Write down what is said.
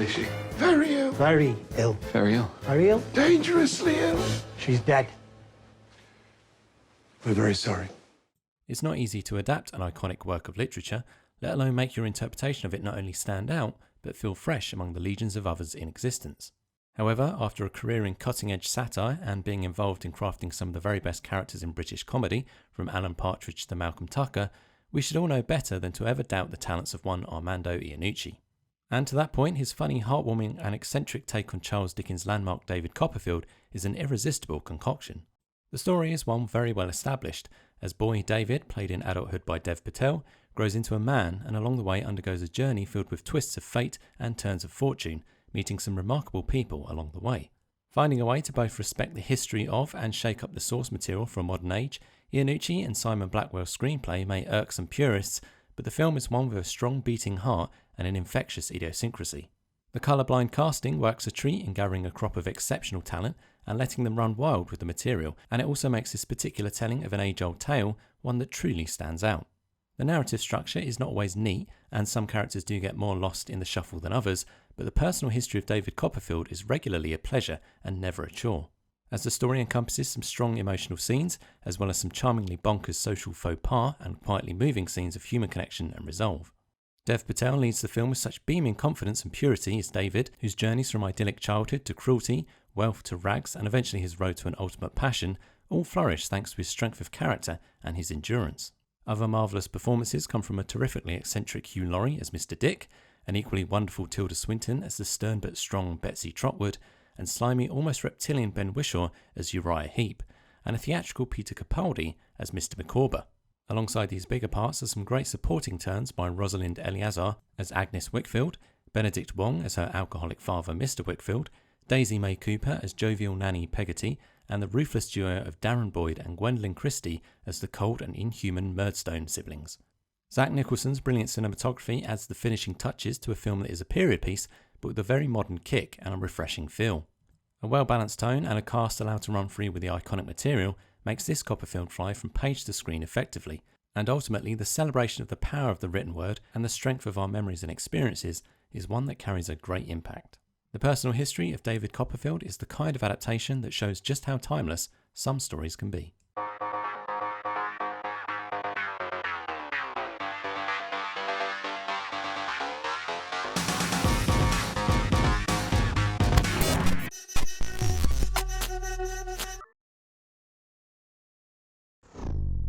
is she? Very ill. Very ill. Very ill. Very ill? Dangerously ill. She's dead. We're very sorry. It's not easy to adapt an iconic work of literature, let alone make your interpretation of it not only stand out, but feel fresh among the legions of others in existence. However, after a career in cutting-edge satire and being involved in crafting some of the very best characters in British comedy, from Alan Partridge to Malcolm Tucker, we should all know better than to ever doubt the talents of one Armando Iannucci. And to that point, his funny, heartwarming and eccentric take on Charles Dickens' landmark David Copperfield is an irresistible concoction. The story is one very well established, as boy David, played in adulthood by Dev Patel, grows into a man and along the way undergoes a journey filled with twists of fate and turns of fortune, meeting some remarkable people along the way. Finding a way to both respect the history of and shake up the source material for a modern age, Iannucci and Simon Blackwell's screenplay may irk some purists, but the film is one with a strong beating heart and an infectious idiosyncrasy. The colourblind casting works a treat in gathering a crop of exceptional talent and letting them run wild with the material, and it also makes this particular telling of an age-old tale one that truly stands out. The narrative structure is not always neat, and some characters do get more lost in the shuffle than others, but the personal history of David Copperfield is regularly a pleasure and never a chore. As the story encompasses some strong emotional scenes, as well as some charmingly bonkers social faux pas and quietly moving scenes of human connection and resolve. Dev Patel leads the film with such beaming confidence and purity as David, whose journeys from idyllic childhood to cruelty, wealth to rags, and eventually his road to an ultimate passion, all flourish thanks to his strength of character and his endurance. Other marvellous performances come from a terrifically eccentric Hugh Laurie as Mr. Dick, an equally wonderful Tilda Swinton as the stern but strong Betsy Trotwood, and slimy, almost reptilian Ben Whishaw as Uriah Heep, and a theatrical Peter Capaldi as Mr. Micawber. Alongside these bigger parts are some great supporting turns by Rosalind Eleazar as Agnes Wickfield, Benedict Wong as her alcoholic father Mr. Wickfield, Daisy May Cooper as jovial nanny Peggotty, and the ruthless duo of Darren Boyd and Gwendolyn Christie as the cold and inhuman Murdstone siblings. Zach Nicholson's brilliant cinematography adds the finishing touches to a film that is a period piece, but with a very modern kick and a refreshing feel. A well-balanced tone and a cast allowed to run free with the iconic material makes this Copperfield fly from page to screen effectively, and ultimately the celebration of the power of the written word and the strength of our memories and experiences is one that carries a great impact. The personal history of David Copperfield is the kind of adaptation that shows just how timeless some stories can be.